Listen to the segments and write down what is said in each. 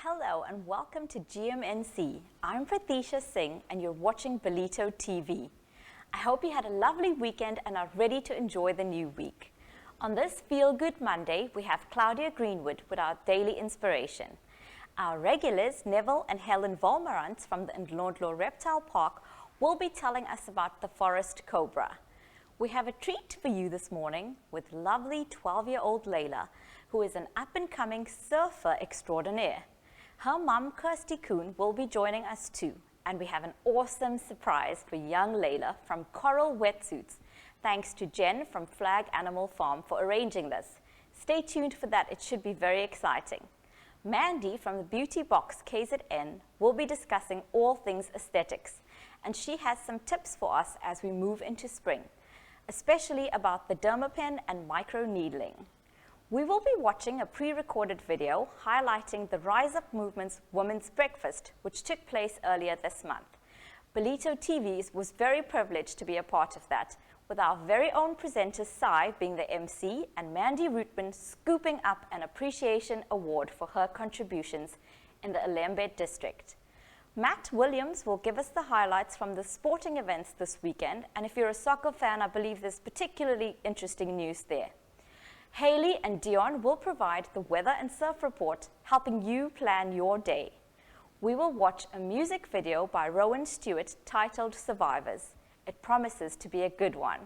Hello and welcome to GMNC. I'm Prathisha Singh and you're watching Belito TV. I hope you had a lovely weekend and are ready to enjoy the new week. On this Feel Good Monday, we have Claudia Greenwood with our daily inspiration. Our regulars, Neville and Helen Neville from the Ndlondlo Reptile Park, will be telling us about the Forest Cobra. We have a treat for you this morning with lovely 12-year-old Layla, who is an up-and-coming surfer extraordinaire. Her mum, Kirsty will be joining us too, and we have an awesome surprise for young Layla from Coral Wetsuits. Thanks to Jen from Flag Animal Farm for arranging this. Stay tuned for that, it should be very exciting. Mandy from the Beauty Box KZN will be discussing all things aesthetics, and she has some tips for us as we move into spring, especially about the dermapen and micro needling. We will be watching a pre-recorded video highlighting the Rise Up Movement's Women's Breakfast, which took place earlier this month. Belito TV was very privileged to be a part of that, with our very own presenter Sai being the MC and Mandy Rootman scooping up an appreciation award for her contributions in the iLembe district. Matt Williams will give us the highlights from the sporting events this weekend, and if you're a soccer fan, I believe there's particularly interesting news there. Heili Uys Deon will provide the weather and surf report, helping you plan your day. We will watch a music video by Rowan Stuart titled Survivors. It promises to be a good one.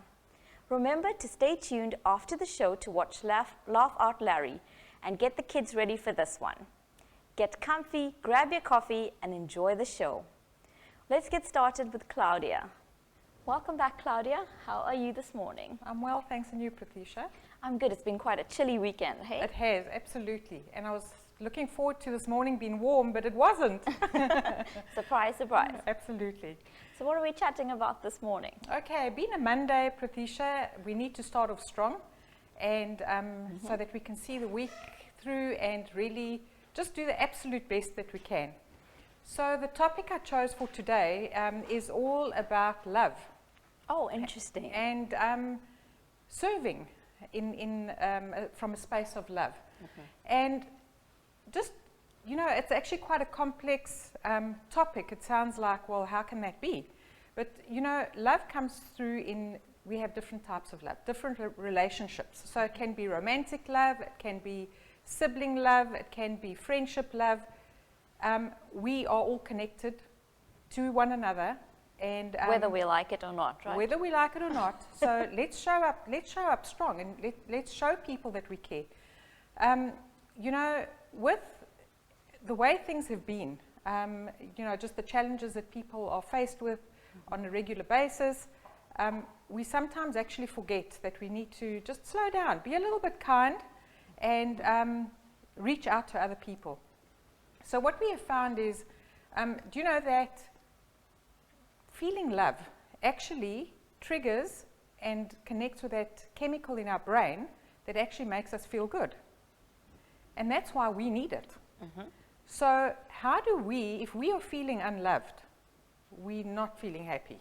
Remember to stay tuned after the show to watch Laugh Out Larry and get the kids ready for this one. Get comfy, grab your coffee, and enjoy the show. Let's get started with Claudia. Welcome back, Claudia. How are you this morning? I'm well, thanks, and you, Prathisha? I'm good. It's been quite a chilly weekend, hey? It has, absolutely. And I was looking forward to this morning being warm, but it wasn't. Surprise, surprise. Absolutely. So what are we chatting about this morning? Okay, being a Monday, Prathisha, we need to start off strong, and so that we can see the week through and really just do the absolute best that we can. So the topic I chose for today is all about love. Oh, interesting. And serving from a space of love. Okay. And just, you know, it's actually quite a complex topic. It sounds like, well, how can that be? But, you know, love comes through we have different types of love, different relationships. So it can be romantic love, it can be sibling love, it can be friendship love. We are all connected to one another. And whether we like it or not, right? Whether we like it or not. So let's show up strong, and let's show people that we care. You know, with the way things have been, you know, just the challenges that people are faced with on a regular basis, we sometimes actually forget that we need to just slow down, be a little bit kind, and reach out to other people. So what we have found is, do you know that feeling love actually triggers and connects with that chemical in our brain that actually makes us feel good. And that's why we need it. Mm-hmm. So how do we, if we are feeling unloved, we're not feeling happy?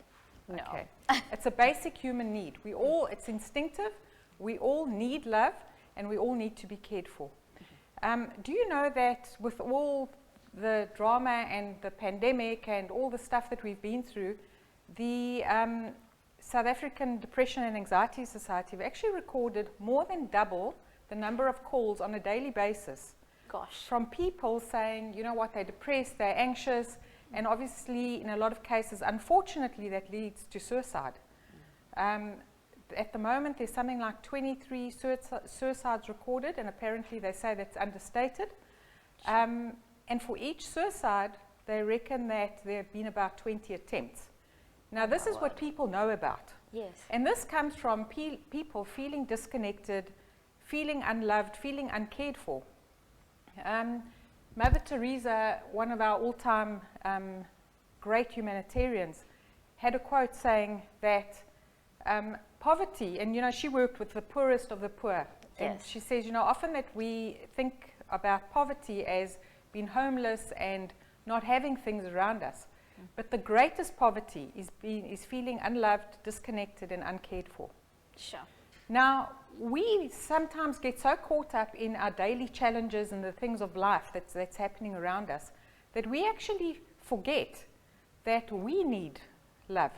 No. Okay. It's a basic human need. It's instinctive. We all need love, and we all need to be cared for. Do you know that with all the drama and the pandemic and all the stuff that we've been through, the South African Depression and Anxiety Society have actually recorded more than double the number of calls on a daily basis. Gosh. From people saying, you know what, they're depressed, they're anxious, and obviously in a lot of cases, unfortunately, that leads to suicide. At the moment, there's something like 23 suicides recorded, and apparently they say that's understated. And for each suicide, they reckon that there have been about 20 attempts. Now, this is what people know about. Yes. And this comes from people feeling disconnected, feeling unloved, feeling uncared for. Mother Teresa, one of our all-time great humanitarians, had a quote saying that poverty, and you know, she worked with the poorest of the poor. And Yes. she says, you know, often that we think about poverty as being homeless and not having things around us. But the greatest poverty is feeling unloved, disconnected, and uncared for. Sure. Now, we sometimes get so caught up in our daily challenges and the things of life that's happening around us that we actually forget that we need love.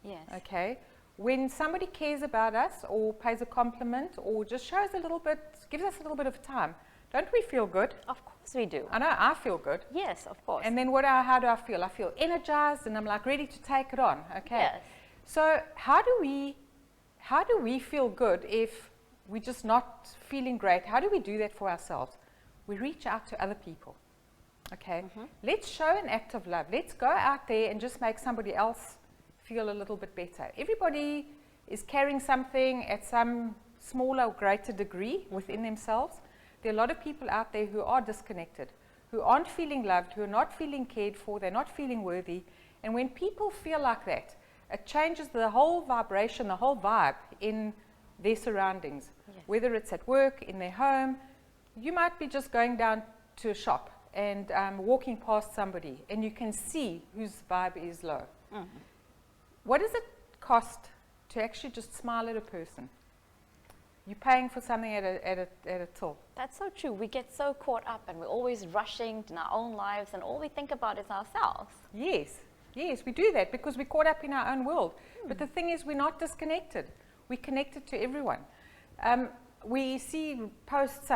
Yes. Okay? When somebody cares about us or pays a compliment or just shows a little bit, gives us a little bit of time, don't we feel good? Of course we do. I know I feel good. Yes, of course. And then how do I feel? I feel energized and I'm like ready to take it on. Okay. Yes. So how do we feel good if we're just not feeling great? How do we do that for ourselves? We reach out to other people. Okay. Let's show an act of love. Let's go out there and just make somebody else feel a little bit better. Everybody is carrying something at some smaller or greater degree within themselves. There are a lot of people out there who are disconnected, who aren't feeling loved, who are not feeling cared for, they're not feeling worthy. And when people feel like that, it changes the whole vibration, the whole vibe in their surroundings. Yes. Whether it's at work, in their home, you might be just going down to a shop and walking past somebody and you can see whose vibe is low. What does it cost to actually just smile at a person? You're paying for something at a till. That's so true. We get so caught up and we're always rushing in our own lives and all we think about is ourselves. Yes, we do that because we're caught up in our own world. But the thing is, we're not disconnected. We're connected to everyone. We see posts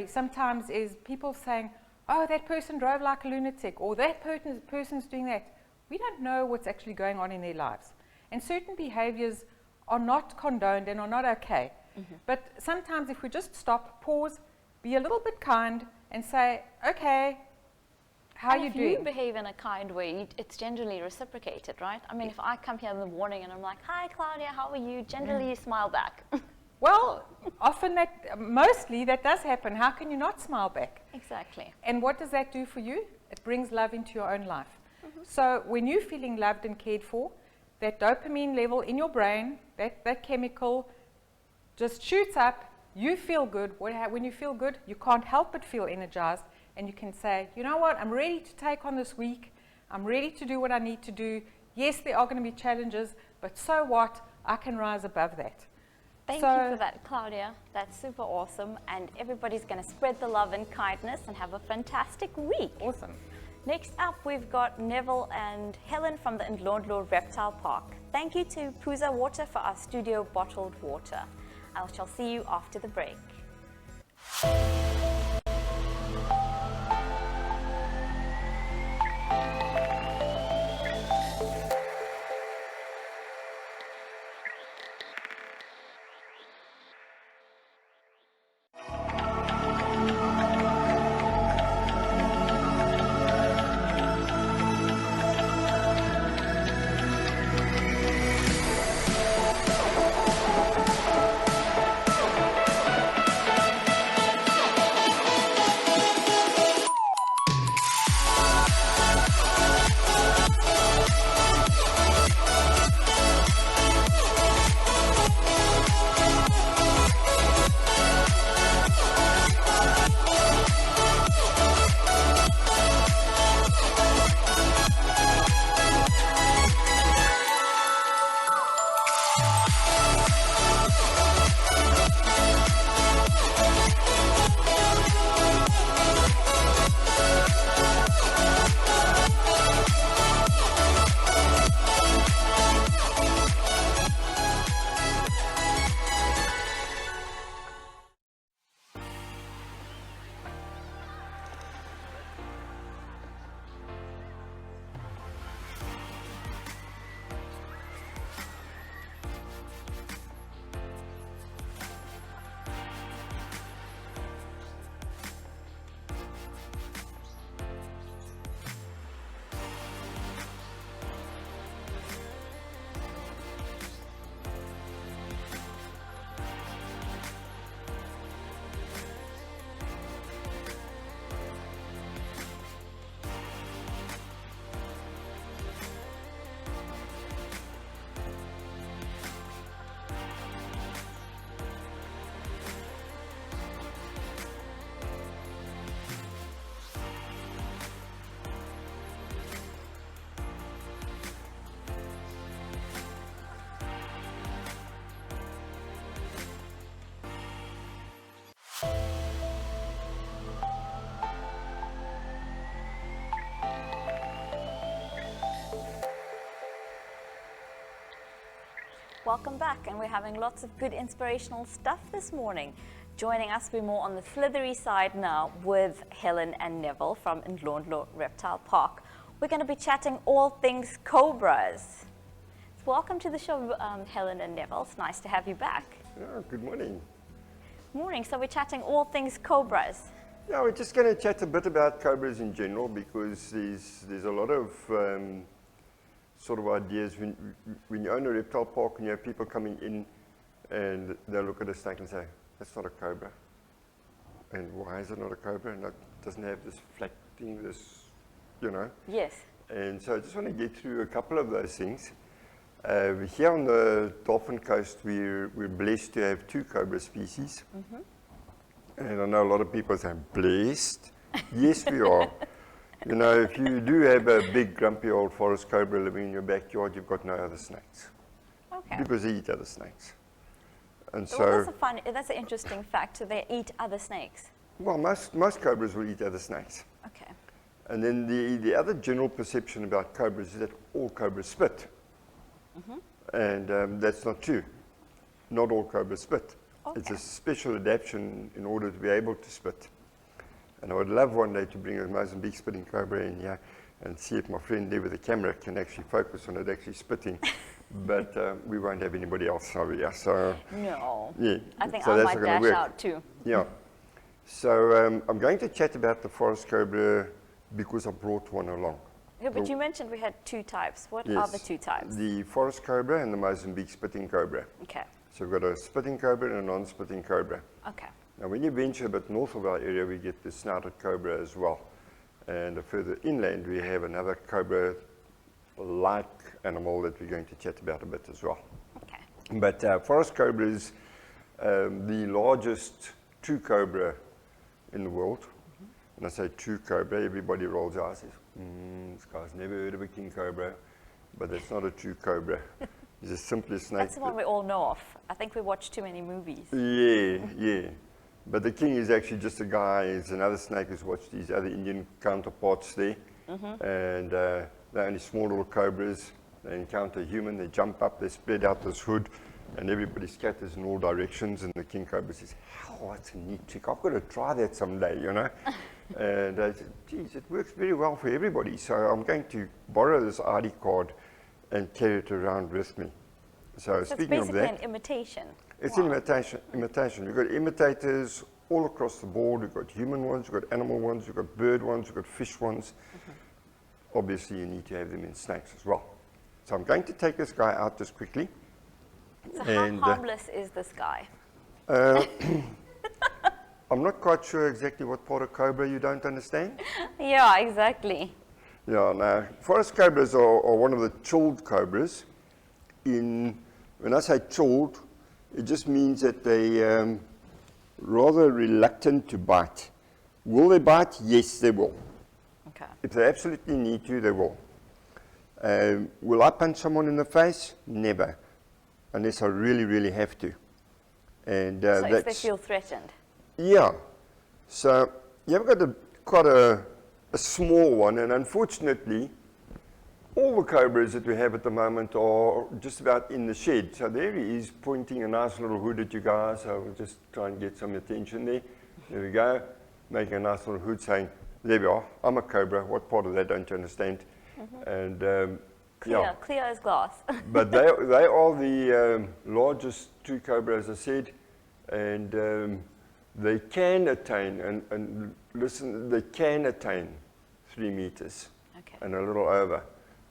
sometimes is people saying, oh, that person drove like a lunatic, or that person's doing that. We don't know what's actually going on in their lives. And certain behaviors are not condoned and are not okay. But sometimes if we just stop, pause, be a little bit kind and say, okay, how are you doing? If you behave in a kind way, it's generally reciprocated, right? I mean, if I come here in the morning and I'm like, hi Claudia, how are you? Generally you smile back. Well, mostly that does happen. How can you not smile back? Exactly. And what does that do for you? It brings love into your own life. So when you're feeling loved and cared for, that dopamine level in your brain, that chemical just shoots up, you feel good. When you feel good, you can't help but feel energized, and you can say, you know what, I'm ready to take on this week. I'm ready to do what I need to do. Yes, there are going to be challenges, but so what? I can rise above that. Thank you for that, Claudia. That's super awesome. And everybody's going to spread the love and kindness and have a fantastic week. Awesome. Next up, we've got Neville and Helen from the Ndlondlo Reptile Park. Thank you to Puza Water for our studio bottled water. I shall see you after the break. Welcome back, and we're having lots of good inspirational stuff this morning. Joining us, we're more on the slithery side now with Helen and Neville from Ndlondlo Reptile Park. We're going to be chatting all things cobras. Welcome to the show, Helen and Neville. It's nice to have you back. Oh, good morning. Morning. So we're chatting all things cobras. Yeah, we're just going to chat a bit about cobras in general because there's a lot of sort of ideas when you own a reptile park and you have people coming in and they'll look at a snake and say, that's not a cobra. And why is it not a cobra? And it doesn't have this flat thing, this, you know. Yes. And so I just want to get through a couple of those things. Here on the Dolphin Coast, we're blessed to have 2 cobra species. And I know a lot of people say, blessed? Yes, we are. You know, if you do have a big, grumpy old forest cobra living in your backyard, you've got no other snakes. Okay. Because they eat other snakes. And Well, so, that's an interesting fact. So they eat other snakes. well, most cobras will eat other snakes. Okay. And then the other general perception about cobras is that all cobras spit. And that's not true. Not all cobras spit. It's Okay. a special adaptation in order to be able to spit. And I would love one day to bring a Mozambique spitting cobra in here and see if my friend there with the camera can actually focus on it actually spitting. But we won't have anybody else over here. So, No. yeah. I think so I that's might not gonna dash work. out too. Yeah. So I'm going to chat about the forest cobra because I brought one along. Yeah, but you mentioned we had 2 types. What are Yes. the 2 types? The forest cobra and the Mozambique spitting cobra. Okay. So we've got a spitting cobra and a non-spitting cobra. Okay. Now when you venture a bit north of our area, we get the snouted cobra as well. And further inland, we have another cobra-like animal that we're going to chat about a bit as well. Okay. But forest cobra is the largest true cobra in the world. And I say true cobra, everybody rolls their eyes and says, this guy's never heard of a king cobra. But that's not a true cobra. He's a simpler snake. That's the one we all know of. I think we watch too many movies. Yeah. But the king is actually just a guy. It's another snake who's watched these other Indian counterparts there. And they're only small little cobras. They encounter a human, they jump up, they spread out this hood, and everybody scatters in all directions. And the king cobra says, oh, that's a neat trick. I've got to try that someday, you know. And I said, geez, it works very well for everybody. So I'm going to borrow this ID card and carry it around with me. So So it's speaking of basically that, an imitation. it's Wow. an imitation. We've got imitators all across the board. We've got human ones, we've got animal ones, we've got bird ones, we've got fish ones. Obviously, you need to have them in snakes as well. So I'm going to take this guy out just quickly. So And, how harmless is this guy? I'm not quite sure exactly what part of cobra you don't understand. Yeah, exactly. Yeah, no. Forest cobras are one of the chilled cobras. When I say chilled, it just means that they rather reluctant to bite. Will they bite? Yes, they will. Okay. If they absolutely need to, they will. Will I punch someone in the face? Never, unless I really, really have to. And So if they that's feel threatened. yeah. So you've got quite a small one, and unfortunately, all the cobras that we have at the moment are just about in the shed. So there he is pointing a nice little hood at you guys. So we'll just try and get some attention there. There we go. Making a nice little hood saying, there we are, I'm a cobra. What part of that don't you understand? And yeah. Clear as glass. But they are the largest true cobra, as I said, and they can attain, and listen, they can attain 3 meters Okay. and a little over.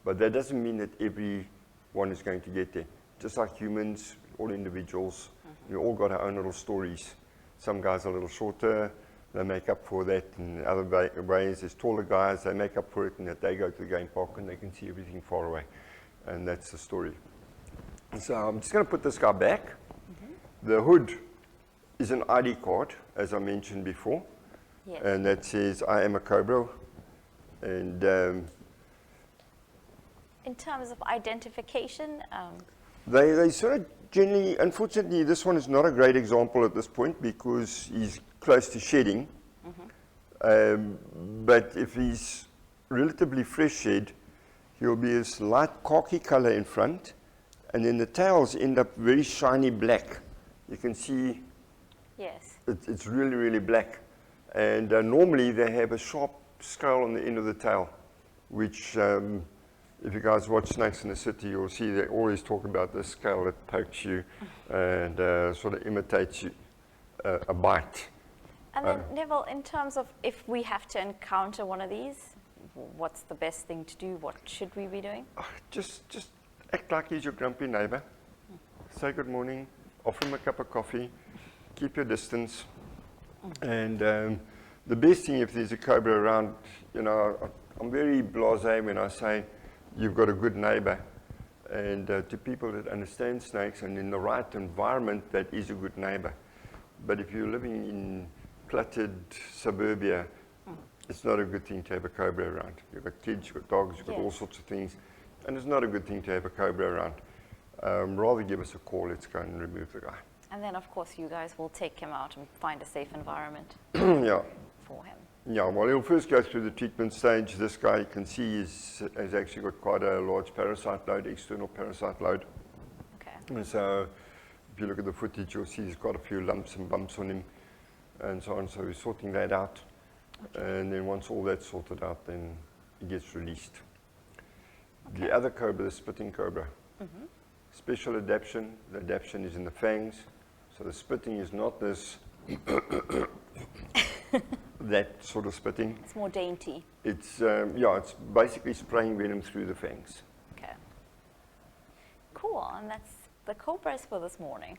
But that doesn't mean that everyone is going to get there. Just like humans, all individuals, we all got our own little stories. Some guys are a little shorter, they make up for that in other ways. There's taller guys, they make up for it in that they go to the game park and they can see everything far away. And that's the story. So I'm just going to put this guy back. The hood is an ID card, as I mentioned before. Yes. And that says, I am a cobra. And In terms of identification, they sort of generally, unfortunately, this one is not a great example at this point because he's close to shedding. But if he's relatively fresh shed, he'll be a light khaki color in front And then the tails end up very shiny black. You can see Yes. it's really, really black. And normally they have a sharp scale on the end of the tail, which if you guys watch Snakes in the City, you'll see they always talk about this scale that pokes you and sort of imitates you, a bite. And then, Neville, in terms of if we have to encounter one of these, what's the best thing to do? What should we be doing? Just act like he's your grumpy neighbor. Say good morning, offer him a cup of coffee, keep your distance. And the best thing, if there's a cobra around, you know, I'm very blasé when I say you've got a good neighbor. And to people that understand snakes and in the right environment, that is a good neighbor. But if you're living in cluttered suburbia, it's not a good thing to have a cobra around. You've got kids, you've got dogs, you've got all sorts of things. And it's not a good thing to have a cobra around. Rather give us a call, let's go and remove the guy. And then, of course, you guys will take him out and find a safe environment Yeah. for him. Yeah, well, he'll first go through the treatment stage. This guy, you can see, has actually got quite a large parasite load, external parasite load. Okay. And so if you look at the footage, you'll see he's got a few lumps and bumps on him and so on. So we're sorting that out. Okay. And then once all that's sorted out, then he gets released. Okay. The other cobra, the spitting cobra, special adaptation. The adaptation is in the fangs. So the spitting is not this, that sort of spitting. It's more dainty. It's, yeah, it's basically spraying venom through the fangs. Okay. Cool, and that's the cobras for this morning.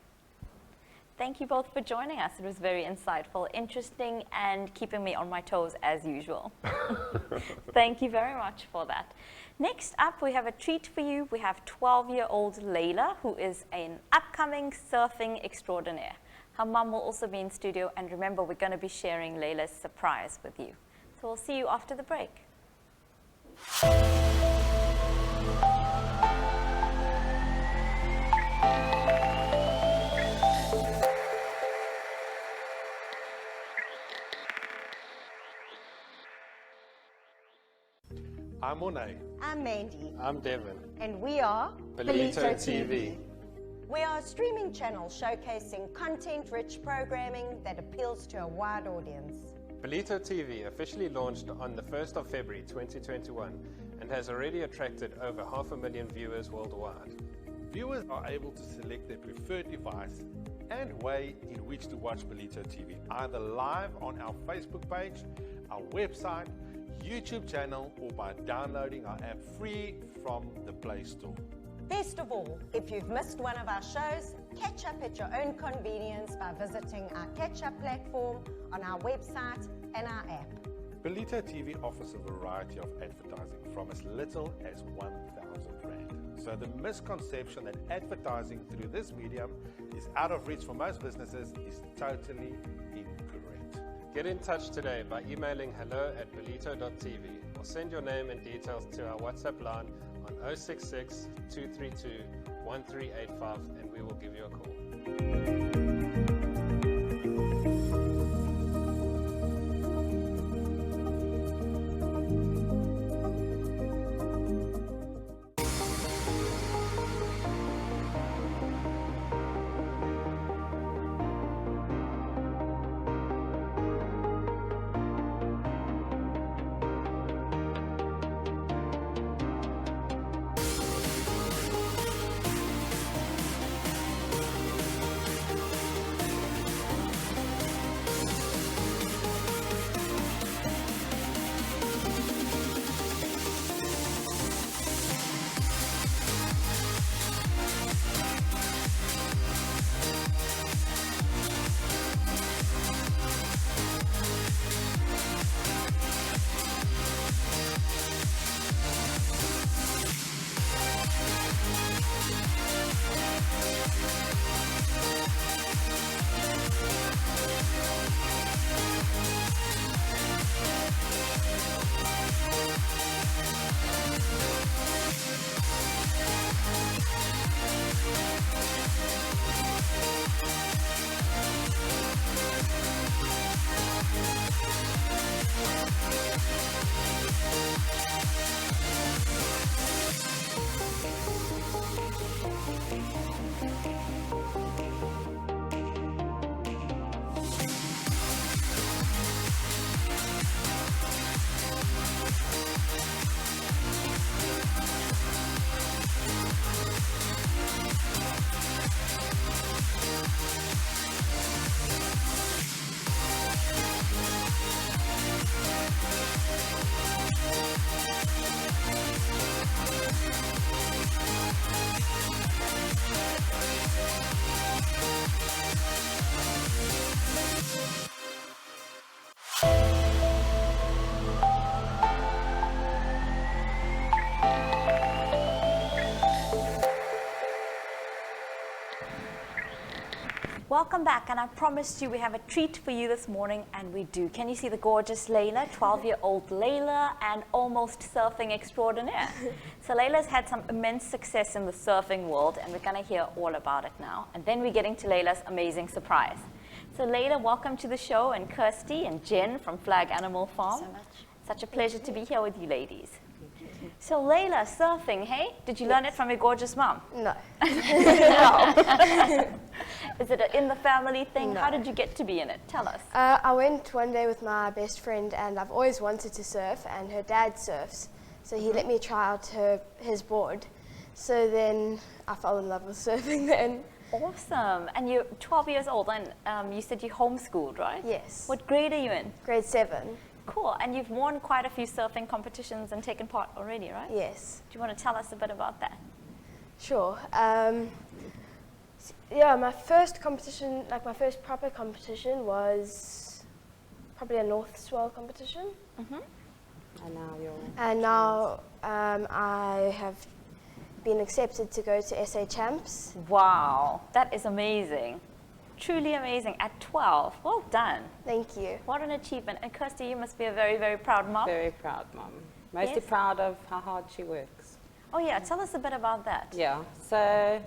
Thank you both for joining us. It was very insightful, interesting, and keeping me on my toes as usual. Thank you very much for that. Next up, we have a treat for you. We have 12-year-old Layla, who is an upcoming surfing extraordinaire. Her mum will also be in studio, and remember, we're going to be sharing Layla's surprise with you. So we'll see you after the break. I'm Monet. I'm Mandy. I'm Devin. And we are Belito TV. We are a streaming channel showcasing content-rich programming that appeals to a wide audience. Belito TV officially launched on the 1st of February 2021 and has already attracted over 500,000 viewers worldwide. Viewers are able to select their preferred device and way in which to watch Belito TV, either live on our Facebook page, our website, YouTube channel, or by downloading our app free from the Play Store. Best of all, if you've missed one of our shows, catch up at your own convenience by visiting our catch-up platform on our website and our app. Belito TV offers a variety of advertising from as little as 1,000 Rand. So the misconception that advertising through this medium is out of reach for most businesses is totally incorrect. Get in touch today by emailing hello@belito.tv or send your name and details to our WhatsApp line on 066 232 1385 and we will give you a call. welcome back, and I promised you we have a treat for you this morning, and we do. Can you see the gorgeous Layla, 12-year-old Layla, and almost surfing extraordinaire? So Layla's had some immense success in the surfing world, and we're going to hear all about it now. And then we're getting to Layla's amazing surprise. So Layla, welcome to the show, and Kirsty and Jen from Flag Animal Farm. So much. Such a pleasure to be here with you ladies. So Layla, surfing, hey? Did you learn it from your gorgeous mom? No. No. Is it a in the family thing? No. How did you get to be in it? Tell us. I went one day with my best friend, and I've always wanted to surf, and her dad surfs. So he let me try out his board. So then I fell in love with surfing then. Awesome. And you're 12 years old, and you said you homeschooled, right? Yes. What grade are you in? Grade 7. Cool. And you've won quite a few surfing competitions and taken part already, right? Yes. Do you want to tell us a bit about that? Sure. Yeah, my first competition, like my first proper competition was probably a North Swell competition. And now I have been accepted to go to SA Champs. Wow. That is amazing. Truly amazing. At 12. Well done. Thank you. What an achievement. And Kirsty, you must be a very, very proud mom. Very proud mom. Mostly Yes. proud of how hard she works. Oh yeah, tell us a bit about that. Yeah, so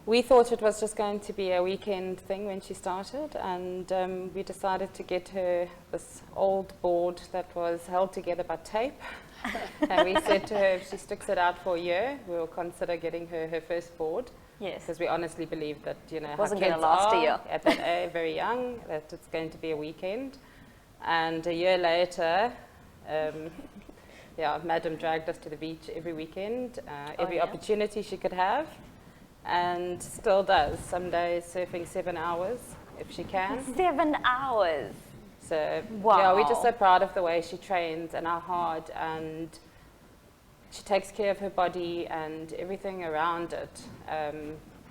we thought it was just going to be a weekend thing when she started, and we decided to get her this old board that was held together by tape. And we said to her, if she sticks it out for a year, we'll consider getting her her first board. Yes. Because we honestly believe that, you know, how Wasn't kids gonna last a are year. at that age, very young, that it's going to be a weekend. And a year later, yeah, Madam dragged us to the beach every weekend, every yeah? opportunity she could have, and still does. Some days surfing 7 hours if she can. 7 hours. So Wow. yeah, we're just so proud of the way she trains and how hard, and she takes care of her body and everything around it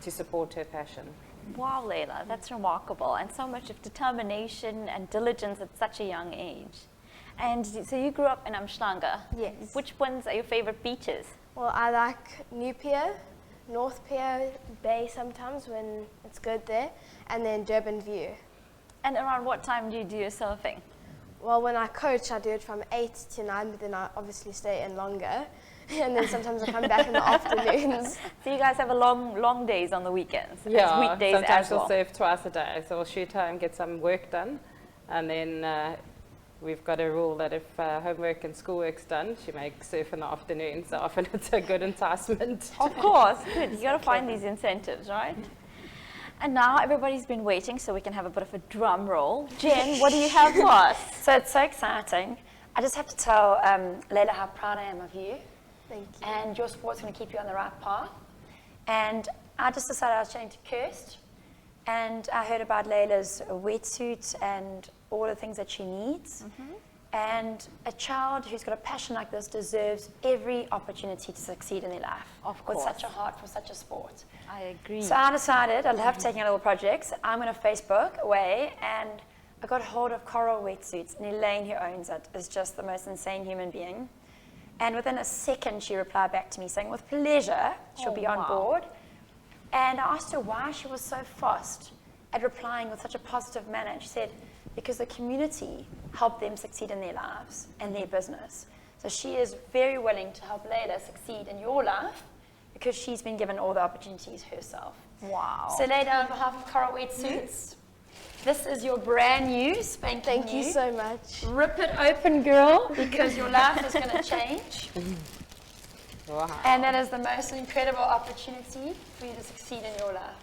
to support her passion. Wow, Layla, that's remarkable. And so much of determination and diligence at such a young age. And so you grew up in Umhlanga. Yes. Which ones are your favorite beaches? Well, I like New Pier, North Pier, Bay sometimes when it's good there, and then Durban View. And around what time do you do your surfing? Well, when I coach, I do it from 8 to 9, but then I obviously stay in longer. And then sometimes I come back in the afternoons. So you guys have a long days on the weekends? as Yeah, weekdays sometimes as we'll well. surf twice a day, so we'll shoot her and get some work done, and then we've got a rule that if homework and schoolwork's done, she makes surf in the afternoon, so often it's a good enticement. Of course, good. You got to find these incentives, right? And now everybody's been waiting, so we can have a bit of a drum roll. Jen, what do you have for us? So it's so exciting. I just have to tell Layla how proud I am of you. Thank you. And your sport's going to keep you on the right path. And I just decided I was chatting to Kirsty, and I heard about Layla's wetsuit and all the things that she needs. And a child who's got a passion like this deserves every opportunity to succeed in their life. Of With course. such a heart for such a sport. I agree. So I decided, I love taking on little projects. I'm going to Facebook away, and I got hold of Coral Wetsuits, and Elaine, who owns it, is just the most insane human being. And within a second, she replied back to me saying, with pleasure, she'll be on wow. board. And I asked her why she was so fast at replying with such a positive manner. And she said, because the community helped them succeed in their lives and their business. So she is very willing to help Layla succeed in your life because she's been given all the opportunities herself. Wow. So Layla, on behalf of Coral Wetsuits, this is your brand new spanking Thank you new. so much. Rip it open, girl, because your life is going to change. Wow. And that is the most incredible opportunity for you to succeed in your life.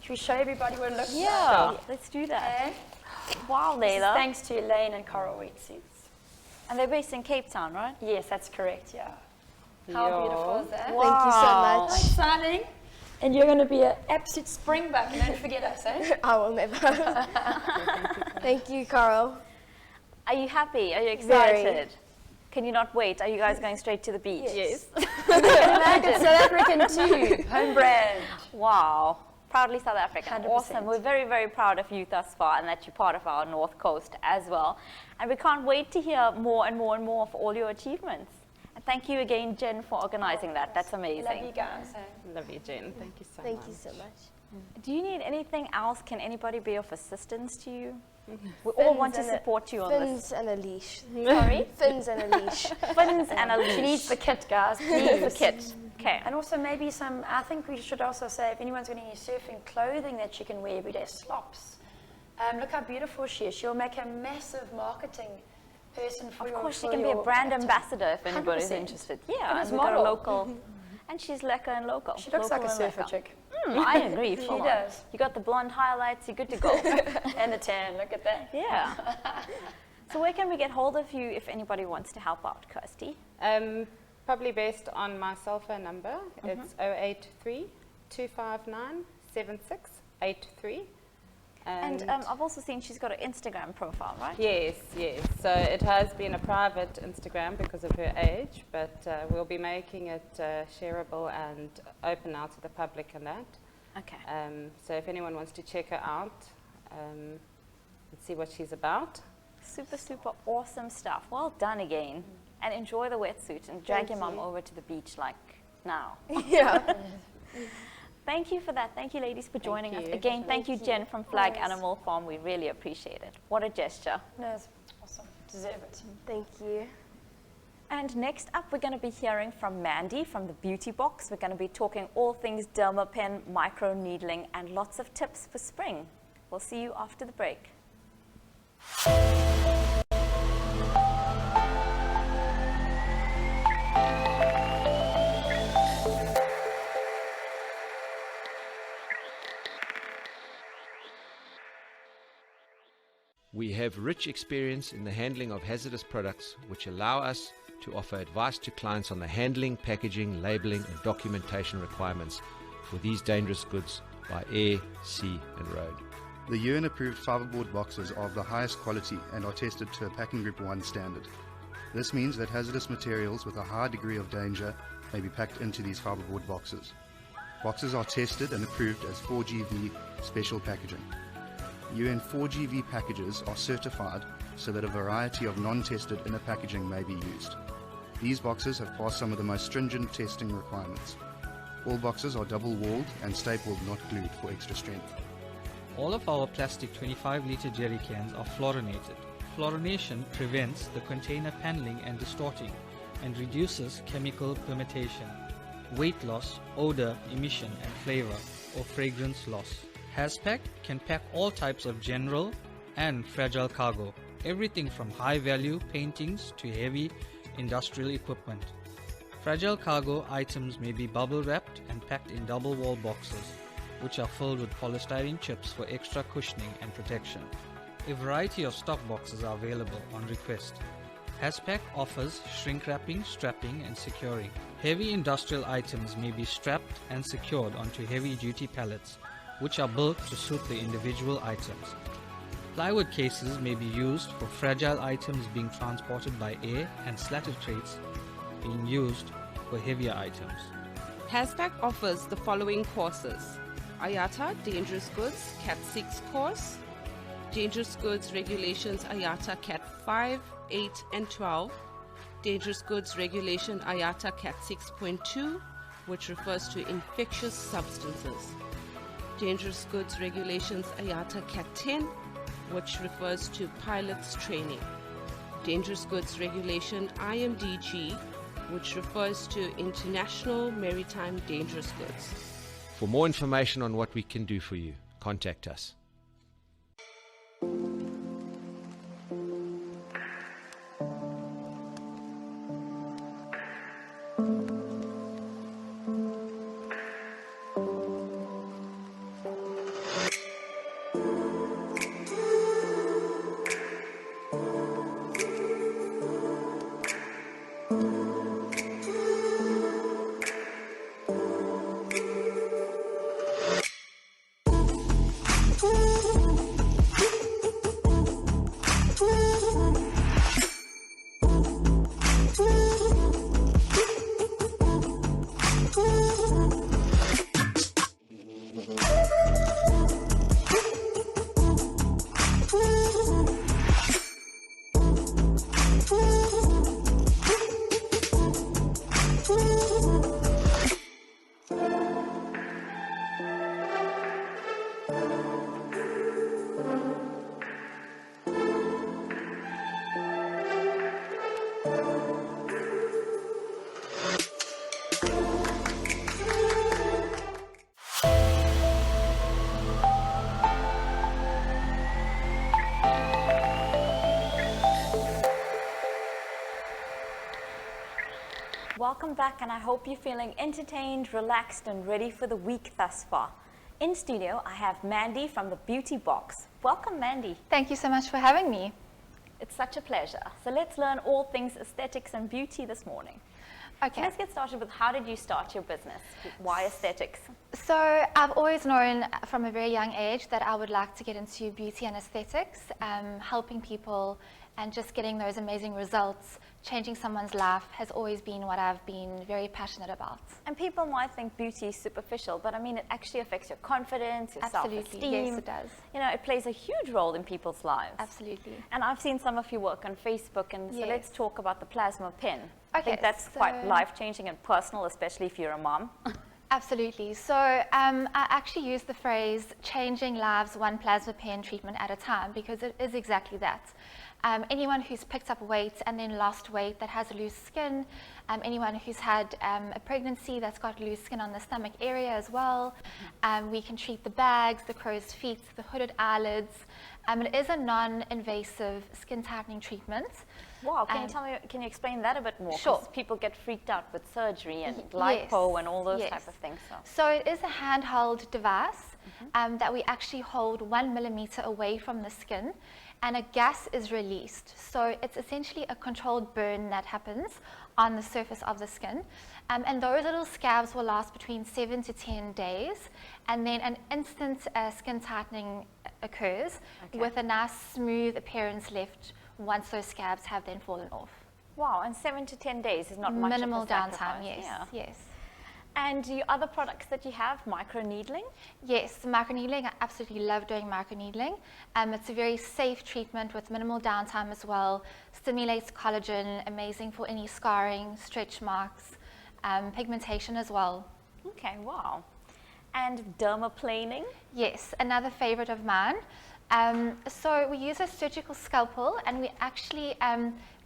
Should we show everybody what it looks Yeah, like? let's do that. Okay. Wow, This is Layla. thanks to Elaine and Coral Wetsuits. And they're based in Cape Town, right? Yes, that's correct, yeah. How Yeah. beautiful is that? Wow. Thank you How so much. exciting. And you're going to be an absolute springbuck. And don't forget us, eh? I will never. Thank you, Carl. Are you happy? Are you Very. excited? Can you not wait? Are you guys going straight to the beach? Yes. Imagine South African too. Home brand. Wow. Proudly South African. 100%. Awesome. We're very, very proud of you thus far and that you're part of our North Coast as well. And we can't wait to hear more and more and more of all your achievements. And thank you again, Jen, for organizing that. That's amazing. Love you guys. Eh? Love you, Jen. Thank you so much. Thank you so much. Do you need anything else? Can anybody be of assistance to you? We all want to support you on this. Fins and a leash. Sorry? Fins and a leash. Fins and a leash. She needs the kit, guys. Needs the kit. Okay. And also maybe I think we should also say if anyone's got any surfing clothing that she can wear every day, slops. Look how beautiful she is. She'll make a massive marketing person for your Of course, she can be a brand ambassador if anybody's 100%. interested. Yeah, And and we've got a model. local. And she's lekker and local. She looks Local like a and surfer lekker. chick. I agree. She full on. does. You got the blonde highlights, you're good to go. And a tan, look at that. Yeah. So where can we get hold of you if anybody wants to help out, Kirsty? Probably based on my cell phone number. It's 083 259 7683. And I've also seen she's got an Instagram profile, right? Yes. So it has been a private Instagram because of her age, but we'll be making it shareable and open out to the public and that. Okay. So if anyone wants to check her out and see what she's about. Super, super awesome stuff. Well done again. And enjoy the wetsuit and drag your mum over to the beach like now. Yeah. Thank you for that. Thank you, ladies, for joining us. you. Again, thank you, Jen from Flag Animal Farm. We really appreciate it. What a gesture. No, it's awesome. Deserve it. Thank you. And next up, we're going to be hearing from Mandy from the Beauty Box. We're going to be talking all things dermapen, micro needling, and lots of tips for spring. We'll see you after the break. We have rich experience in the handling of hazardous products, which allow us to offer advice to clients on the handling, packaging, labeling, and documentation requirements for these dangerous goods by air, sea, and road. The UN-approved fiberboard boxes are of the highest quality and are tested to a Packing Group 1 standard. This means that hazardous materials with a high degree of danger may be packed into these fiberboard boxes. Boxes are tested and approved as 4GV special packaging. UN 4GV packages are certified so that a variety of non-tested inner packaging may be used. These boxes have passed some of the most stringent testing requirements. All boxes are double-walled and stapled, not glued, for extra strength. All of our plastic 25-litre jerry cans are fluorinated. Fluorination prevents the container paneling and distorting and reduces chemical permeation, weight loss, odor, emission and flavor or fragrance loss. Haspack can pack all types of general and fragile cargo, everything from high-value paintings to heavy industrial equipment. Fragile cargo items may be bubble-wrapped and packed in double-wall boxes, which are filled with polystyrene chips for extra cushioning and protection. A variety of stock boxes are available on request. Haspack offers shrink wrapping, strapping and securing. Heavy industrial items may be strapped and secured onto heavy-duty pallets, which are built to suit the individual items. Plywood cases may be used for fragile items being transported by air and slatted crates being used for heavier items. Haspack offers the following courses: IATA Dangerous Goods Cat 6 course, Dangerous Goods Regulations IATA Cat 5, 8 and 12, Dangerous Goods Regulation IATA Cat 6.2, which refers to infectious substances, Dangerous Goods Regulations IATA Cat 10, which refers to pilots training, Dangerous Goods Regulation IMDG, which refers to International Maritime Dangerous Goods. For more information on what we can do for you, contact us. welcome back, and I hope you're feeling entertained, relaxed, and ready for the week thus far. In studio, I have Mandy from the Beauty Box. Welcome, Mandy. Thank you so much for having me. It's such a pleasure. So let's learn all things aesthetics and beauty this morning. Okay. So let's get started with, how did you start your business? Why aesthetics? So I've always known from a very young age that I would like to get into beauty and aesthetics, helping people and just getting those amazing results. Changing someone's life has always been what I've been very passionate about. And people might think beauty is superficial, but I mean, it actually affects your confidence, your Absolutely, self-esteem. yes it does. You know, it plays a huge role in people's lives. Absolutely. And I've seen some of your work on Facebook, and so Yes. let's talk about the plasma pen. I Okay, think that's so- quite life-changing and personal, especially if you're a mom. Absolutely. So I actually use the phrase changing lives one plasma pen treatment at a time, because it is exactly that. Anyone who's picked up weight and then lost weight that has loose skin, anyone who's had a pregnancy that's got loose skin on the stomach area as well, we can treat the bags, the crow's feet, the hooded eyelids. It is a non-invasive skin tightening treatment. Wow, can you explain that a bit more? Sure. 'Cause people get freaked out with surgery and lipo and all those yes. type of things. So it is a handheld device that we actually hold 1 millimeter away from the skin, and a gas is released. So it's essentially a controlled burn that happens on the surface of the skin. And those little scabs will last between 7 to 10 days, and then an instant skin tightening occurs with a nice smooth appearance left once those scabs have then fallen off. Wow, and 7 to 10 days is not much Minimal of a downtime, sacrifice. yes, yes. And your other products that you have, microneedling? Yes, microneedling, I absolutely love doing microneedling. It's a very safe treatment with minimal downtime as well. Stimulates collagen, amazing for any scarring, stretch marks, pigmentation as well. Okay, wow. And dermaplaning? Yes, another favorite of mine. So we use a surgical scalpel, and we actually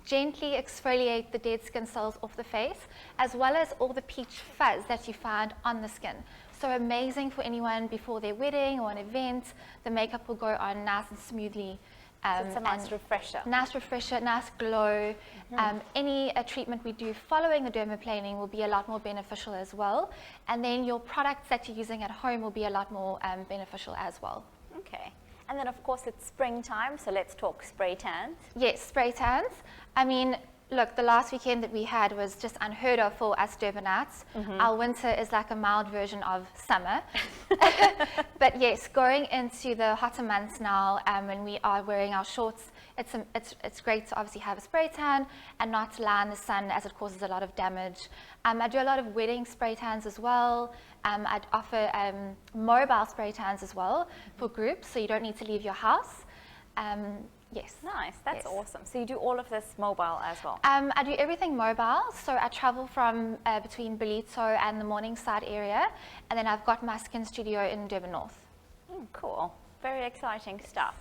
gently exfoliate the dead skin cells off the face, as well as all the peach fuzz that you find on the skin. So amazing for anyone before their wedding or an event. The makeup will go on nice and smoothly. So it's a nice refresher. Nice refresher, nice glow. Any treatment we do following the dermaplaning will be a lot more beneficial as well. And then your products that you're using at home will be a lot more beneficial as well. Okay. And then, of course, it's springtime, so let's talk spray tans. Yes, spray tans. I mean, look, the last weekend that we had was just unheard of for us Durbanites. Our winter is like a mild version of summer. But yes, going into the hotter months now, when we are wearing our shorts, it's great to obviously have a spray tan and not lie in the sun, as it causes a lot of damage. I do a lot of wedding spray tans as well. I'd offer mobile spray tans as well for groups, so you don't need to leave your house. Yes. Nice, that's awesome. So you do all of this mobile as well? I do everything mobile, so I travel from between Ballito and the Morningside area, and then I've got my skin studio in Durban North. Cool, very exciting stuff.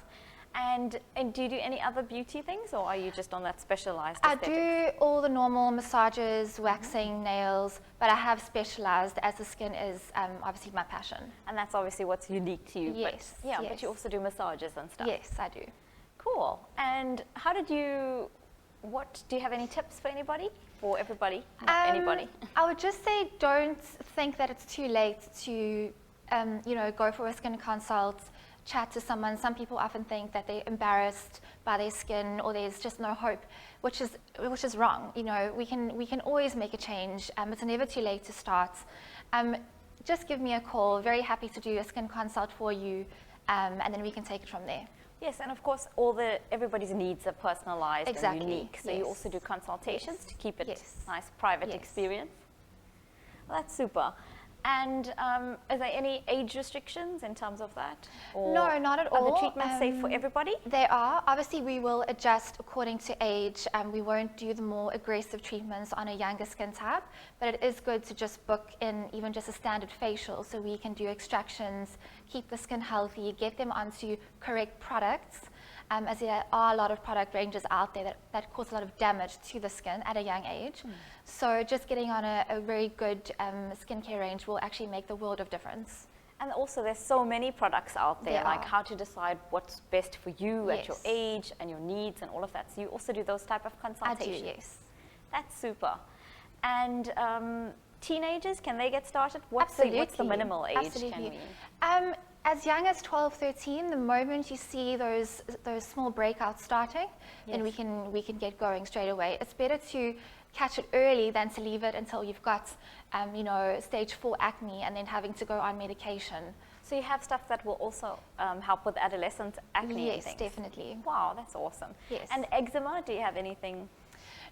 And do you do any other beauty things, or are you just on that specialized aesthetics? I do all the normal massages, waxing, nails, but I have specialized as the skin is obviously my passion. And that's obviously what's unique to you. Yes. But, yeah, yes. but you also do massages and stuff. Yes, I do. Cool. And how did you, do you have any tips for anybody? For everybody? Not anybody? I would just say don't think that it's too late to, go for a skin consult, chat to someone. Some people often think that they're embarrassed by their skin or there's just no hope, which is wrong. You know, we can always make a change. It's never too late to start. Just give me a call. Very happy to do a skin consult for you, and then we can take it from there. Yes, and of course, everybody's needs are personalized and unique. So you also do consultations to keep it nice, private experience. Well, that's super. And are there any age restrictions in terms of that? Or no, not at all. Are the treatments safe for everybody? They are. Obviously, we will adjust according to age. We won't do the more aggressive treatments on a younger skin type, but it is good to just book in even just a standard facial so we can do extractions, keep the skin healthy, get them onto correct products. As there are a lot of product ranges out there that cause a lot of damage to the skin at a young age. So just getting on a very good skincare range will actually make the world of difference. And also there's so many products out there, like how to decide what's best for you at your age and your needs and all of that. So you also do those type of consultations? I do, yes. That's super. And teenagers, can they get started? What's the minimal age? Absolutely. As young as 12, 13, the moment you see those small breakouts starting, then we can get going straight away. It's better to catch it early than to leave it until you've got, stage 4 acne and then having to go on medication. So you have stuff that will also help with adolescent acne? Yes, definitely. Wow, that's awesome. Yes. And eczema, do you have anything?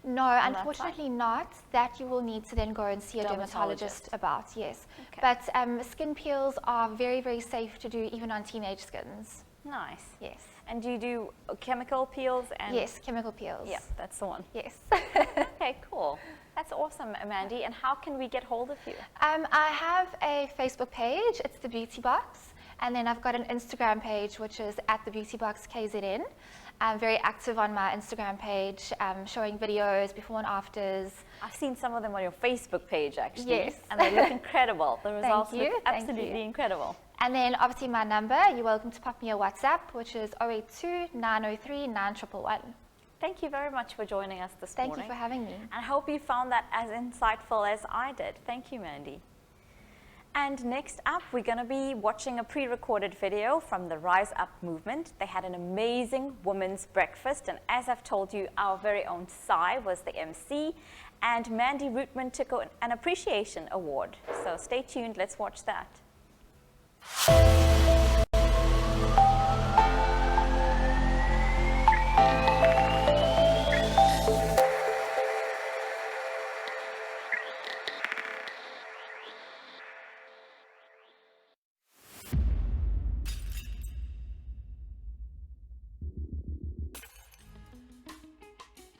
No, unfortunately not. That you will need to then go and see a dermatologist about, yes. Okay. But skin peels are very, very safe to do even on teenage skins. Nice. Yes. And do you do chemical peels? And yes, chemical peels. Yeah, that's the one. Yes. Okay, cool. That's awesome, Mandy. And how can we get hold of you? I have a Facebook page. It's The Beauty Box. And then I've got an Instagram page, which is @TheBeautyBoxKZN. I'm very active on my Instagram page, showing videos, before and afters. I've seen some of them on your Facebook page, actually. Yes. And they look incredible. The results Thank you. look absolutely incredible. And then obviously my number, you're welcome to pop me a WhatsApp, which is 082-903-9111. Thank you very much for joining us this morning. Thank you for having me. And I hope you found that as insightful as I did. Thank you, Mandy. And next up, we're going to be watching a pre-recorded video from the Rise Up movement. They had an amazing women's breakfast, and as I've told you, our very own Sai was the MC, and Mandy Rootman took an appreciation award. So stay tuned, let's watch that.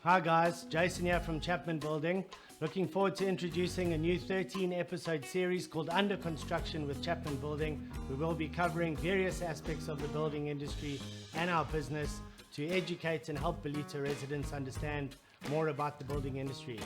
Hi guys, Jason here from Chapman Building. Looking forward to introducing a new 13-episode series called Under Construction with Chapman Building. We will be covering various aspects of the building industry and our business to educate and help Ballito residents understand more about the building industry.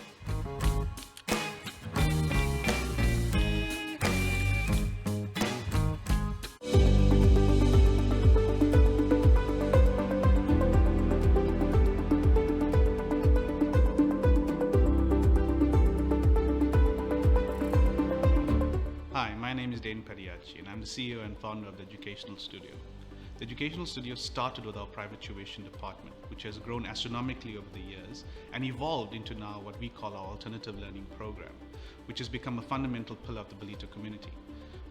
And I'm the CEO and founder of the Educational Studio. The Educational Studio started with our private tuition department, which has grown astronomically over the years and evolved into now what we call our alternative learning program, which has become a fundamental pillar of the Ballito community.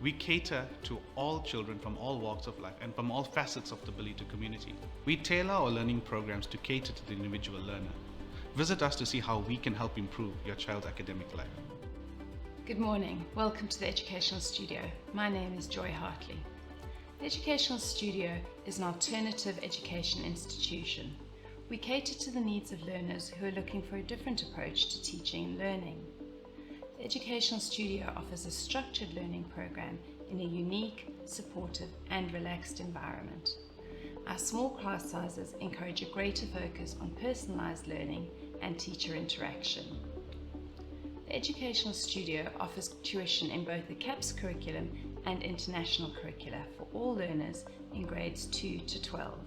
We cater to all children from all walks of life and from all facets of the Ballito community. We tailor our learning programs to cater to the individual learner. Visit us to see how we can help improve your child's academic life. Good morning. Welcome to the Educational Studio. My name is Joy Hartley. The Educational Studio is an alternative education institution. We cater to the needs of learners who are looking for a different approach to teaching and learning. The Educational Studio offers a structured learning program in a unique, supportive and relaxed environment. Our small class sizes encourage a greater focus on personalised learning and teacher interaction. The Educational Studio offers tuition in both the CAPS curriculum and international curricula for all learners in grades 2 to 12.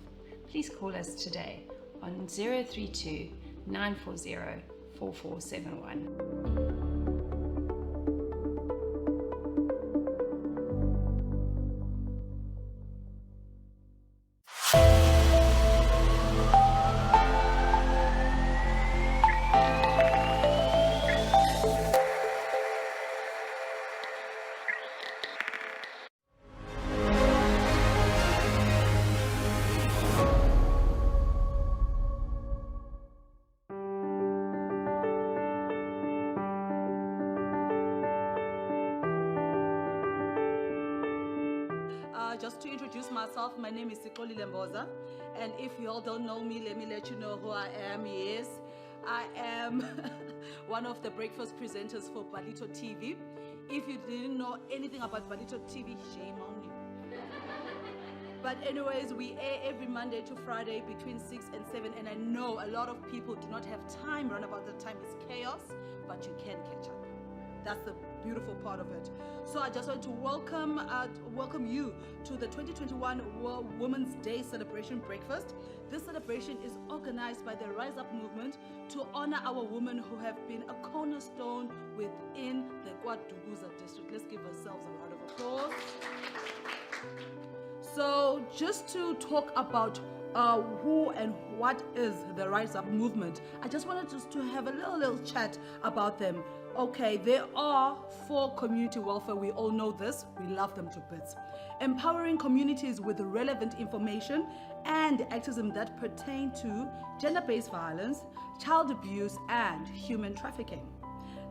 Please call us today on 032 940 4471. Just to introduce myself, my name is Sixolile Mboza, and if you all don't know me, let me let you know who I am. Yes, I am one of the breakfast presenters for Ballito TV. If you didn't know anything about Ballito TV, shame on you. But anyways, we air every Monday to Friday between 6 and 7, and I know a lot of people do not have time, run about the time, it's chaos, but you can catch up. That's the beautiful part of it. So I just want to welcome you to the 2021 Women's Day Celebration Breakfast. This celebration is organized by the Rise Up movement to honor our women who have been a cornerstone within the KwaDukuza district. Let's give ourselves a round of applause. So just to talk about who and what is the Rise Up movement, I just wanted just to have a little chat about them. Okay, there are 4 community welfare. We all know this. We love them to bits. Empowering communities with relevant information and activism that pertain to gender-based violence, child abuse, and human trafficking.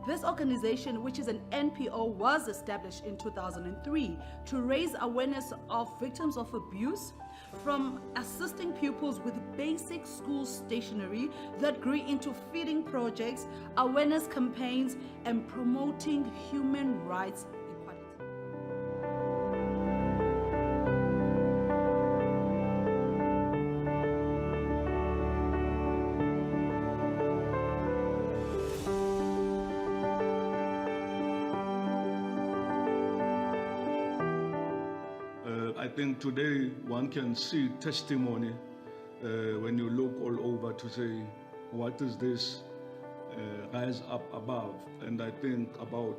This organization, which is an NPO, was established in 2003 to raise awareness of victims of abuse, from assisting pupils with basic school stationery that grew into feeding projects, awareness campaigns, and promoting human rights equality. I think today one can see testimony when you look all over to say, what is this Rise Up above? And I think our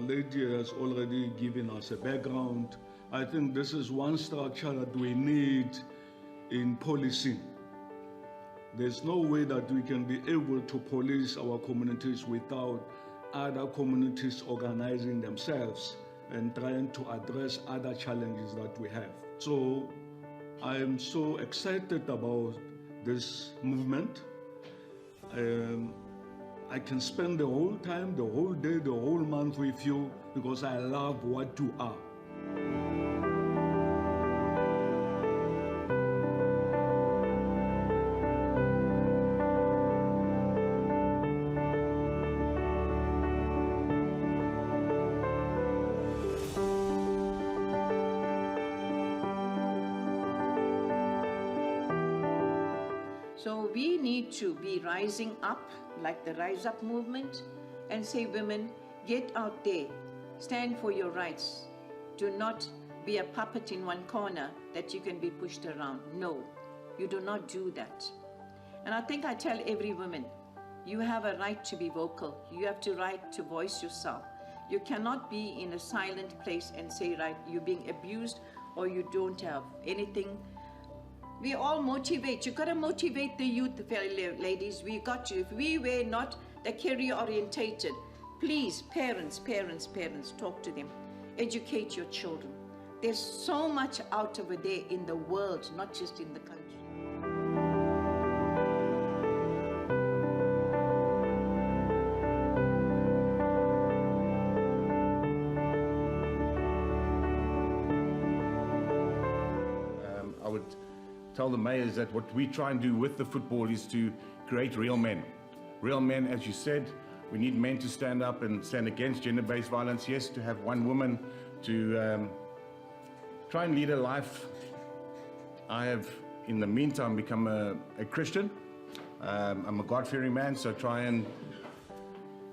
lady has already given us a background. I think this is one structure that we need in policing. There's no way that we can be able to police our communities without other communities organizing themselves and trying to address other challenges that we have. So I am so excited about this movement. I can spend the whole time, the whole day, the whole month with you because I love what you are. So we need to be rising up like the Rise Up movement and say, women, get out there, stand for your rights. Do not be a puppet in one corner that you can be pushed around. No, you do not do that. And I think I tell every woman, you have a right to be vocal. You have the right to voice yourself. You cannot be in a silent place and say, right, you're being abused or you don't have anything. We all motivate. You got to motivate the youth, ladies. We got you. If we were not the career orientated, please, parents, talk to them. Educate your children. There's so much out over there in the world, not just in the country. I would tell the mayors that what we try and do with the football is to create real men. Real men, as you said, we need men to stand up and stand against gender-based violence. Yes, to have one woman to try and lead a life. I have, in the meantime, become a Christian. I'm a God-fearing man, so try and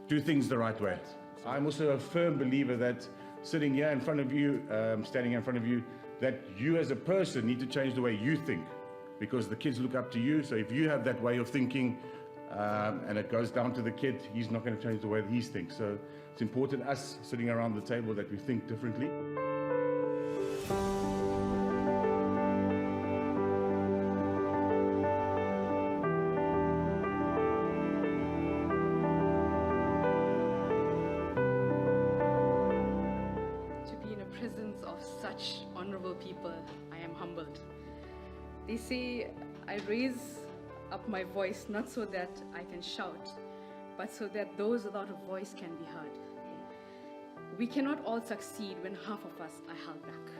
do things the right way. I'm also a firm believer that sitting here in front of you, standing in front of you, that you as a person need to change the way you think, because the kids look up to you. So if you have that way of thinking and it goes down to the kid, he's not going to change the way that he thinks. So it's important, us sitting around the table, that we think differently. People, I am humbled. They say I raise up my voice not so that I can shout, but so that those without a voice can be heard. We cannot all succeed when half of us are held back.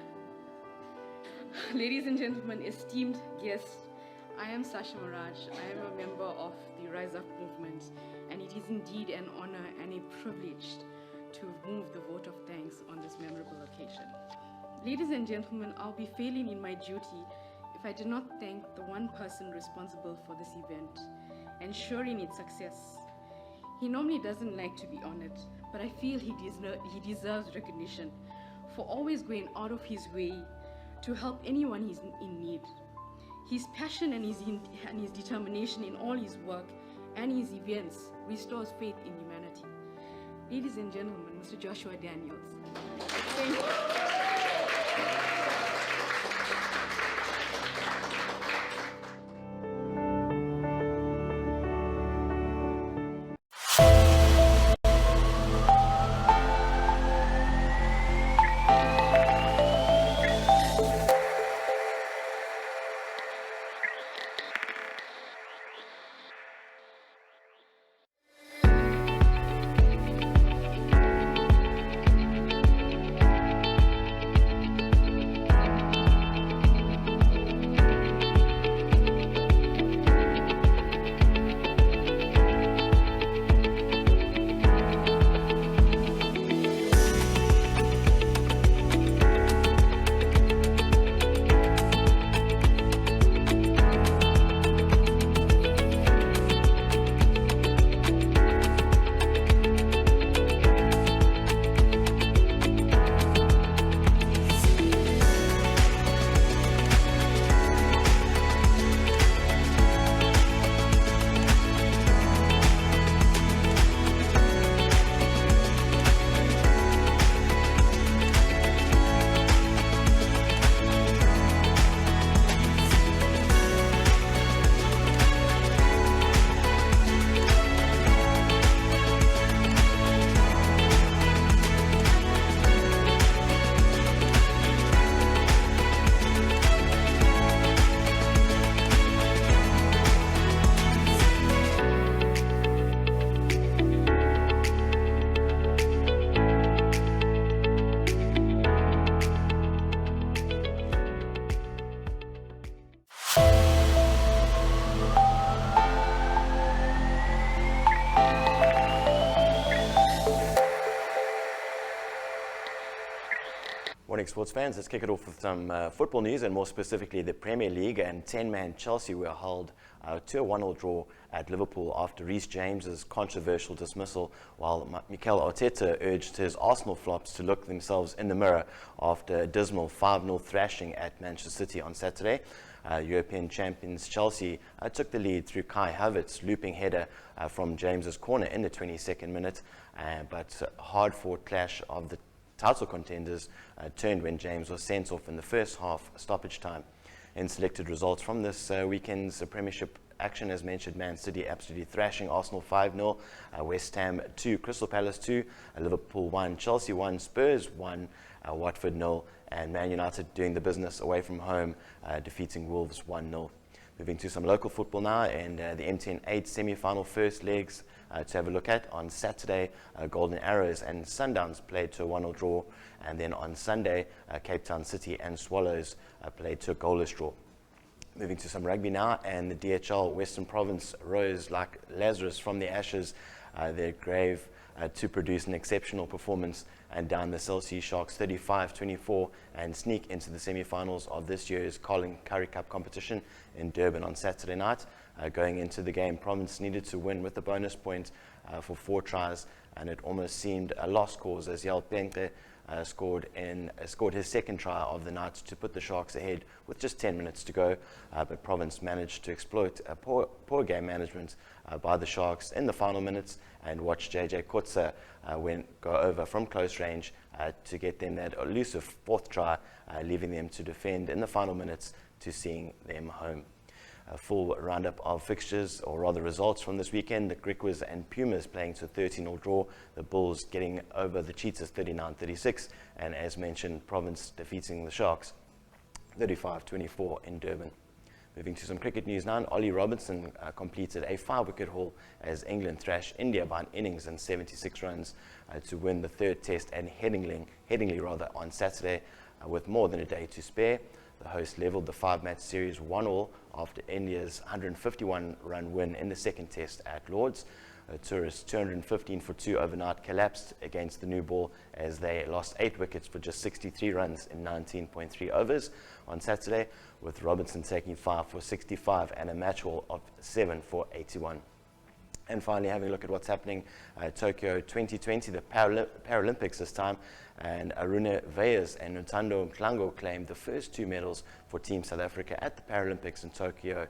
Ladies and gentlemen, esteemed guests, I am Sasha Maraj. I am a member of the Rise Up movement, and it is indeed an honor and a privilege to move the vote of thanks on this memorable occasion. Ladies and gentlemen, I'll be failing in my duty if I do not thank the one person responsible for this event, ensuring its success. He normally doesn't like to be honored, but I feel he deserves recognition for always going out of his way to help anyone who's in need. His passion and his determination in all his work and his events restores faith in humanity. Ladies and gentlemen, Mr. Joshua Daniels. Thank you. Morning, sports fans. Let's kick it off with some football news, and more specifically the Premier League. And 10-man Chelsea were held to a 1-1 draw at Liverpool after Reece James's controversial dismissal, while Mikel Arteta urged his Arsenal flops to look themselves in the mirror after a dismal 5-0 thrashing at Manchester City on Saturday. European champions Chelsea took the lead through Kai Havertz's looping header from James's corner in the 22nd minute, but a hard-fought clash of the title contenders turned when James was sent off in the first half stoppage time. In selected results from this weekend's Premiership action, as mentioned, Man City absolutely thrashing Arsenal 5-0, West Ham 2, Crystal Palace 2, Liverpool 1, Chelsea 1, Spurs 1, Watford 0, and Man United doing the business away from home, defeating Wolves 1-0. Moving to some local football now, and the MTN 8 semi-final first legs to have a look at. On Saturday, Golden Arrows and Sundowns played to a 1-0 draw, and then on Sunday, Cape Town City and Swallows played to a goalless draw. Moving to some rugby now, and the DHL Western Province rose like Lazarus from the ashes, their grave, to produce an exceptional performance and down the Cell C Sharks 35-24 and sneak into the semi-finals of this year's Carling Currie Cup competition in Durban on Saturday night. Going into the game, Province needed to win with a bonus point for 4 tries, and it almost seemed a lost cause as Yal Penke scored his second try of the night to put the Sharks ahead with just 10 minutes to go, but Province managed to exploit a poor game management by the Sharks in the final minutes and watch JJ Kotza go over from close range to get them that elusive 4th try, leaving them to defend in the final minutes to seeing them home. A full roundup of fixtures, or rather results from this weekend: the Griquas and Pumas playing to a 13-0 draw, the Bulls getting over the Cheetahs 39-36, and as mentioned, Province defeating the Sharks 35-24 in Durban. Moving to some cricket news now, Ollie Robinson completed a 5-wicket haul as England thrashed India by an innings and 76 runs to win the 3rd test at Headingley on Saturday with more than a day to spare. The hosts levelled the 5-match series 1-1 after India's 151-run win in the 2nd test at Lord's. Tourists' 215 for 2 overnight collapsed against the new ball as they lost 8 wickets for just 63 runs in 19.3 overs on Saturday, with Robinson taking 5 for 65 and a match haul of 7 for 81. And finally, having a look at what's happening at Tokyo 2020, the Paralympics this time, and Aruna Veyes and Ntando Mklango claimed the first 2 medals for Team South Africa at the Paralympics in Tokyo.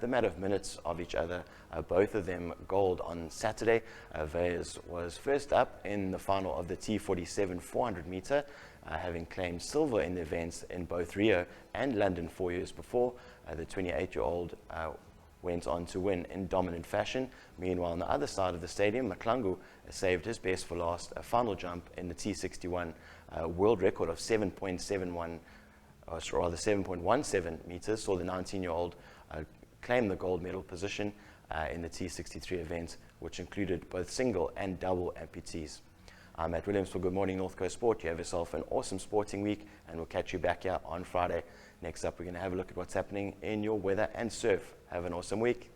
The matter of minutes of each other, both of them gold on Saturday. Veyes was first up in the final of the T47 400 meter, having claimed silver in the events in both Rio and London 4 years before. The 28-year-old went on to win in dominant fashion. Meanwhile, on the other side of the stadium, Mklango saved his best for last, a final jump in the T61 world record of 7.17 meters, saw the 19-year-old claim the gold medal position in the T63 event, which included both single and double amputees. I'm Matt Williams for Good Morning North Coast Sport. You have yourself an awesome sporting week, and we'll catch you back here on Friday. Next up, we're going to have a look at what's happening in your weather and surf. Have an awesome week.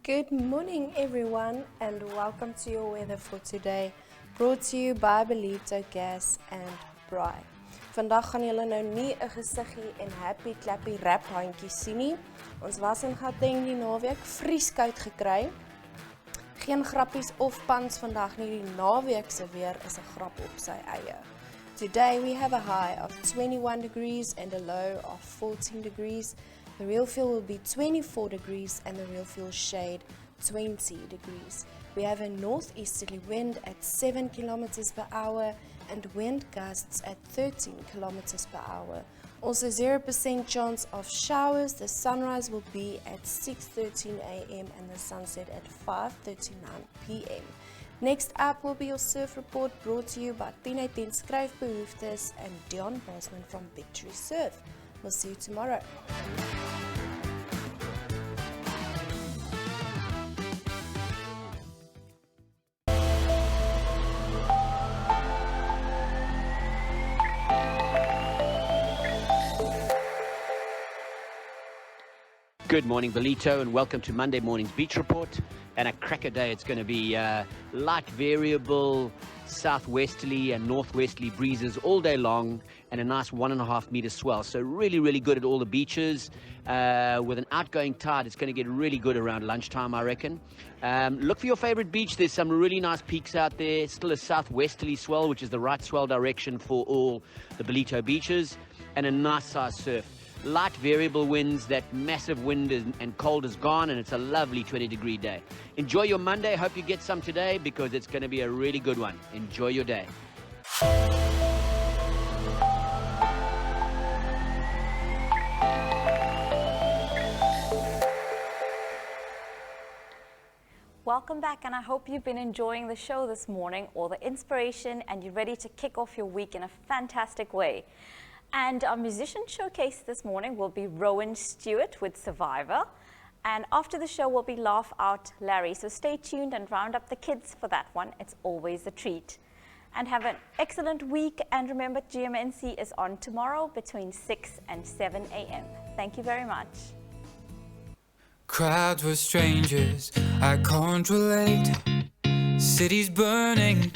Good morning everyone, and welcome to your weather for today, brought to you by Belito Gas and Braai. Vandag gaan julle nou nie 'n gesiggie en happy clappy rap handjie sien nie. Ons was in Gauteng die naweek vrieskoud gekry. Geen grappies of pans vandag nie, die naweek se weer is 'n grap op sy eie. Today we have a high of 21 degrees and a low of 14 degrees. The real feel will be 24 degrees and the real feel shade 20 degrees. We have a northeasterly wind at 7 kilometers per hour and wind gusts at 13 kilometers per hour. Also 0% chance of showers. The sunrise will be at 6:13 a.m. and the sunset at 5:39 p.m. Next up will be your surf report, brought to you by 10 skryfbehoeftes and Deon Bosman from Victory Surf. We'll see you tomorrow. Good morning, Belito, and welcome to Monday morning's Beach Report. And a cracker day. It's going to be light variable southwesterly and northwesterly breezes all day long, and a nice 1.5 meter swell. So really, really good at all the beaches. With an outgoing tide, it's going to get really good around lunchtime, I reckon. Look for your favorite beach. There's some really nice peaks out there. Still a southwesterly swell, which is the right swell direction for all the Belito beaches, and a nice size surf. Light variable winds, that massive wind and cold is gone, and it's a lovely 20-degree day. Enjoy your Monday. Hope you get some today, because it's going to be a really good one. Enjoy your day. Welcome back, and I hope you've been enjoying the show this morning, or the inspiration, and you're ready to kick off your week in a fantastic way. And our musician showcase this morning will be Rowan Stuart with Survivor. And after the show will be Laugh Out Larry. So stay tuned and round up the kids for that one. It's always a treat. And have an excellent week. And remember, GMNC is on tomorrow between 6 and 7 a.m. Thank you very much. Crowds were strangers, I can't relate. Cities burning,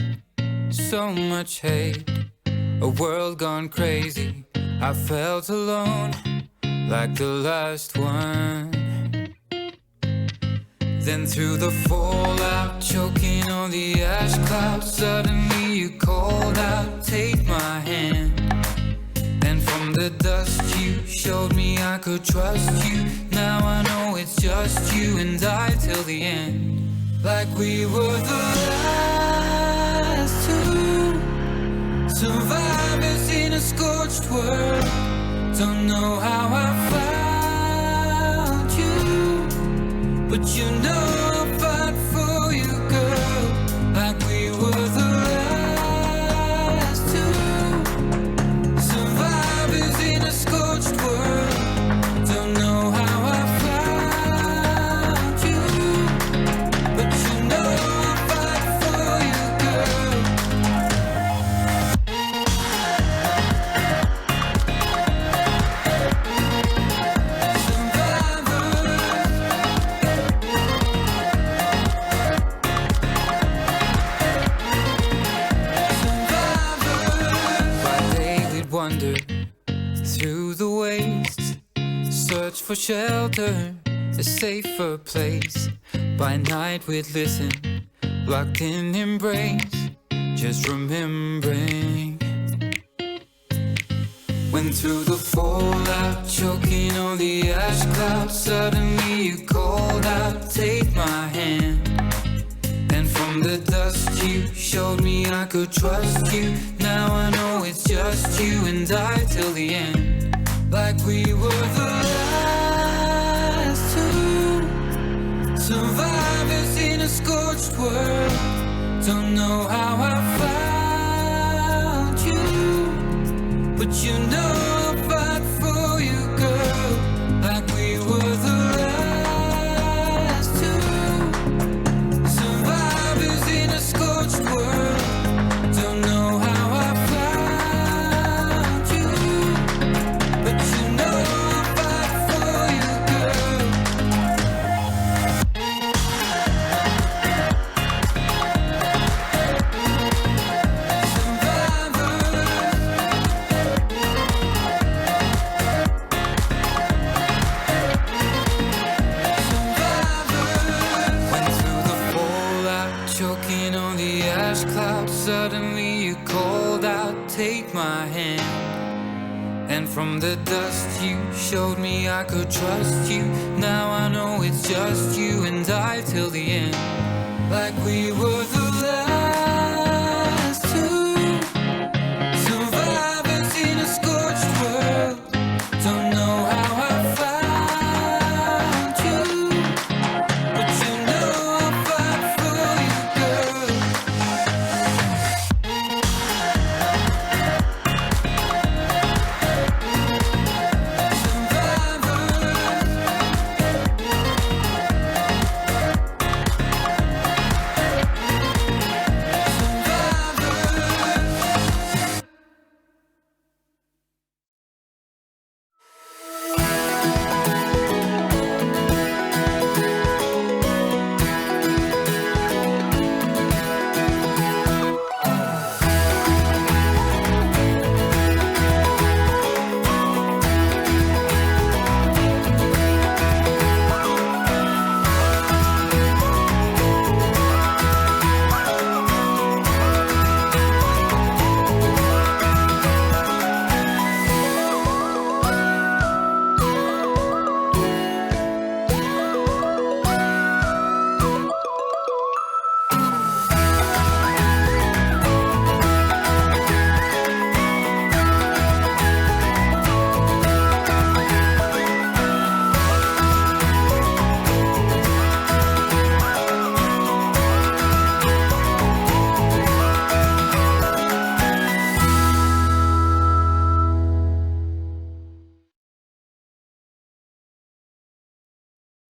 so much hate. A world gone crazy, I felt alone, like the last one. Then through the fallout, choking on the ash clouds, suddenly you called out, take my hand. Then from the dust you showed me I could trust you. Now I know it's just you and I till the end. Like we were the last two survivors in a scorched world. Don't know how I found you, but you know I'll fight for you, girl. Like we were the last two survivors in a scorched world. Don't know how I found you, but you know I'll fight for you, girl. wander through the waste, search for shelter, a safer place. By night we'd listen, locked in embrace, just remembering. When through the fallout, choking on the ash cloud, suddenly you called out, take my hand. And from the dust you showed me I could trust you. Now I know it's just you and I till the end. Like we were the last two survivors in a scorched world. Don't know how I found you, but you know I'll fight for you, girl. Like we were the last two survivors in a scorched world. Don't know how I found you, but you know I'll fight for you, girl. Choking on the ash cloud, suddenly you called out, take my hand. And from the dust you showed me I could trust you. Now I know it's just you and I till the end. Like we were the